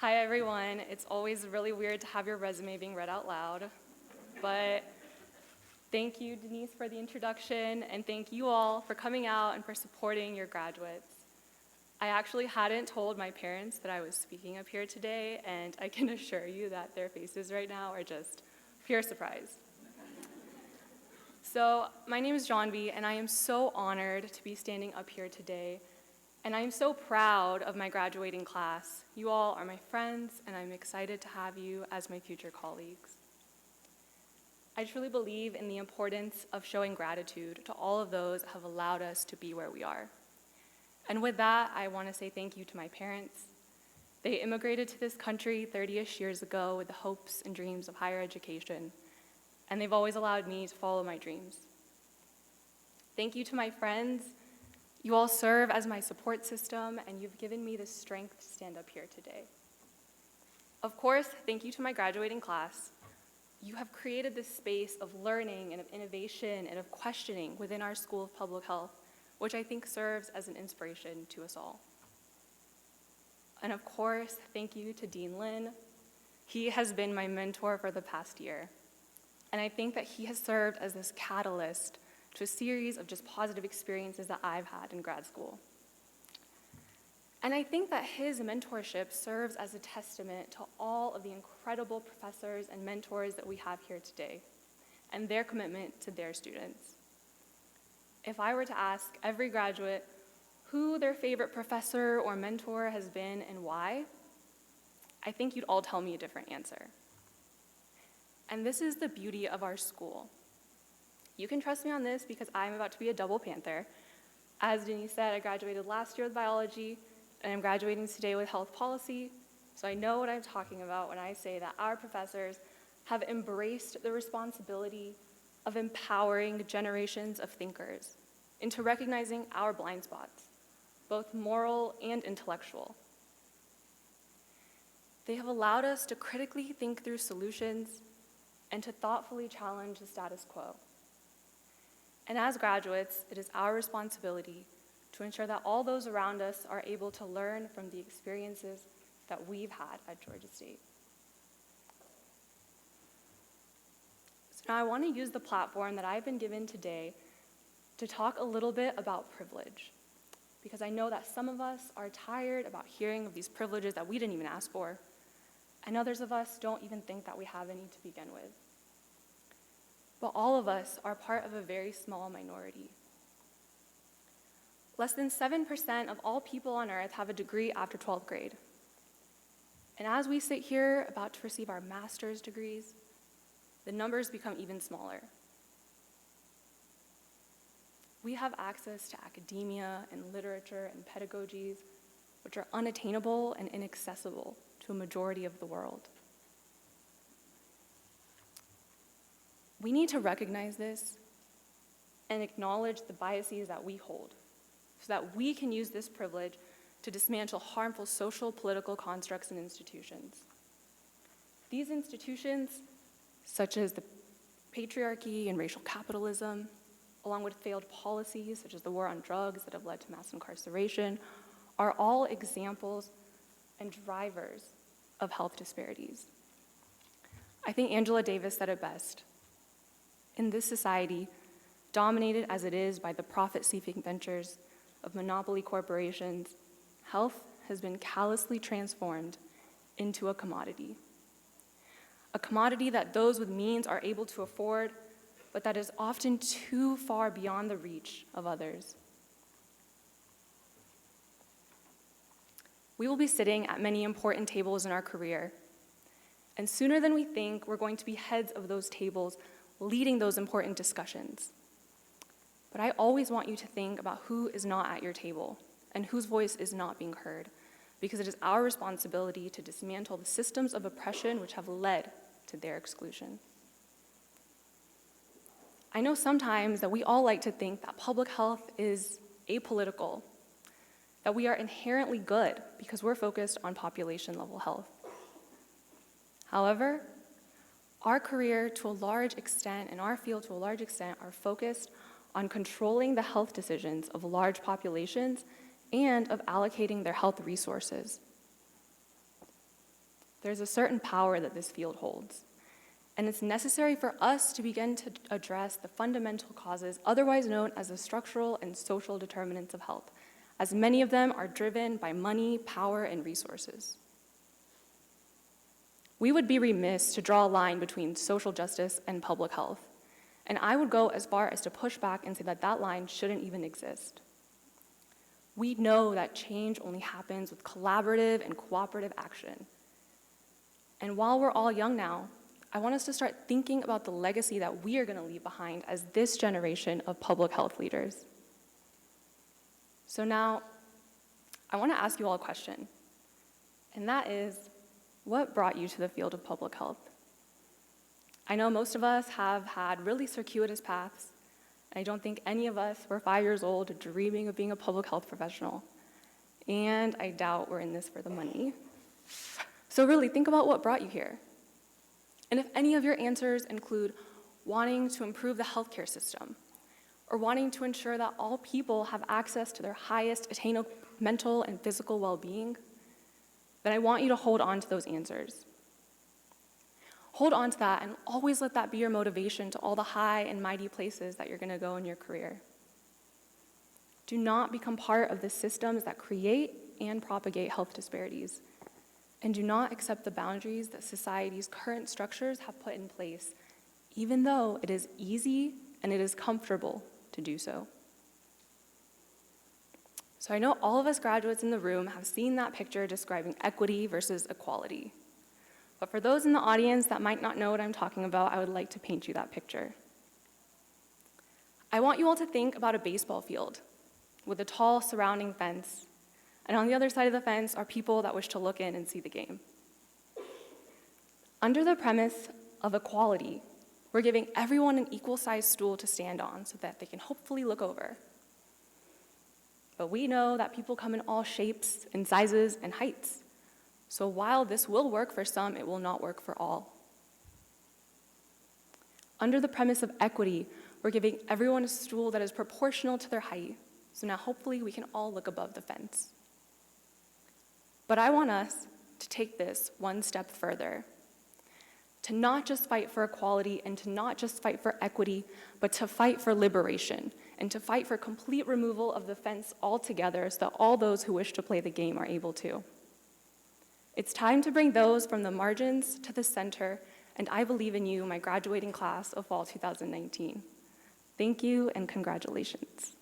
Hi everyone, it's always really weird to have your resume being read out loud, but thank you Denise for the introduction, and thank you all for coming out and for supporting your graduates. I actually hadn't told my parents that I was speaking up here today, and I can assure you that their faces right now are just pure surprise. So my name is Janhavi, and I am so honored to be standing up here today. And I am so proud of my graduating class. You all are my friends, and I'm excited to have you as my future colleagues. I truly believe in the importance of showing gratitude to all of those that have allowed us to be where we are. And with that, I want to say thank you to my parents. They immigrated to this country 30-ish years ago with the hopes and dreams of higher education, and they've always allowed me to follow my dreams. Thank you to my friends. You all serve as my support system, and you've given me the strength to stand up here today. Of course, thank you to my graduating class. You have created this space of learning and of innovation and of questioning within our School of Public Health, which I think serves as an inspiration to us all. And of course, thank you to Dean Lin. He has been my mentor for the past year, and I think that he has served as this catalyst to a series of just positive experiences that I've had in grad school. And I think that his mentorship serves as a testament to all of the incredible professors and mentors that we have here today, and their commitment to their students. If I were to ask every graduate who their favorite professor or mentor has been and why, I think you'd all tell me a different answer. And this is the beauty of our school. You can trust me on this because I'm about to be a double Panther. As Denise said, I graduated last year with biology, and I'm graduating today with health policy, so I know what I'm talking about when I say that our professors have embraced the responsibility of empowering generations of thinkers into recognizing our blind spots, both moral and intellectual. They have allowed us to critically think through solutions and to thoughtfully challenge the status quo. And as graduates, it is our responsibility to ensure that all those around us are able to learn from the experiences that we've had at Georgia State. So now I want to use the platform that I've been given today to talk a little bit about privilege, because I know that some of us are tired about hearing of these privileges that we didn't even ask for, and others of us don't even think that we have any to begin with. But all of us are part of a very small minority. Less than 7% of all people on earth have a degree after 12th grade. And as we sit here about to receive our master's degrees, the numbers become even smaller. We have access to academia and literature and pedagogies which are unattainable and inaccessible to a majority of the world. We need to recognize this and acknowledge the biases that we hold so that we can use this privilege to dismantle harmful social, political constructs and institutions. These institutions, such as the patriarchy and racial capitalism, along with failed policies such as the war on drugs that have led to mass incarceration, are all examples and drivers of health disparities. I think Angela Davis said it best. In this society, dominated as it is by the profit-seeking ventures of monopoly corporations, health has been callously transformed into a commodity that those with means are able to afford, but that is often too far beyond the reach of others. We will be sitting at many important tables in our career, and sooner than we think, we're going to be heads of those tables leading those important discussions. But I always want you to think about who is not at your table and whose voice is not being heard, because it is our responsibility to dismantle the systems of oppression which have led to their exclusion. I know sometimes that we all like to think that public health is apolitical, that we are inherently good because we're focused on population-level health. However, our career to a large extent, and our field to a large extent, are focused on controlling the health decisions of large populations and of allocating their health resources. There's a certain power that this field holds, and it's necessary for us to begin to address the fundamental causes, otherwise known as the structural and social determinants of health, as many of them are driven by money, power, and resources. We would be remiss to draw a line between social justice and public health, and I would go as far as to push back and say that that line shouldn't even exist. We know that change only happens with collaborative and cooperative action. And while we're all young now, I want us to start thinking about the legacy that we are going to leave behind as this generation of public health leaders. So now, I want to ask you all a question, and that is, what brought you to the field of public health? I know most of us have had really circuitous paths, and I don't think any of us were 5 years old dreaming of being a public health professional. And I doubt we're in this for the money. So really, think about what brought you here. And if any of your answers include wanting to improve the healthcare system, or wanting to ensure that all people have access to their highest attainable mental and physical well-being, then I want you to hold on to those answers. Hold on to that and always let that be your motivation to all the high and mighty places that you're going to go in your career. Do not become part of the systems that create and propagate health disparities, and do not accept the boundaries that society's current structures have put in place, even though it is easy and it is comfortable to do so. So I know all of us graduates in the room have seen that picture describing equity versus equality. But for those in the audience that might not know what I'm talking about, I would like to paint you that picture. I want you all to think about a baseball field with a tall surrounding fence, and on the other side of the fence are people that wish to look in and see the game. Under the premise of equality, we're giving everyone an equal-sized stool to stand on so that they can hopefully look over. But we know that people come in all shapes and sizes and heights. So while this will work for some, it will not work for all. Under the premise of equity, we're giving everyone a stool that is proportional to their height. So now hopefully we can all look above the fence. But I want us to take this one step further, to not just fight for equality and to not just fight for equity, but to fight for liberation and to fight for complete removal of the fence altogether so that all those who wish to play the game are able to. It's time to bring those from the margins to the center, and I believe in you, my graduating class of fall 2019. Thank you and congratulations.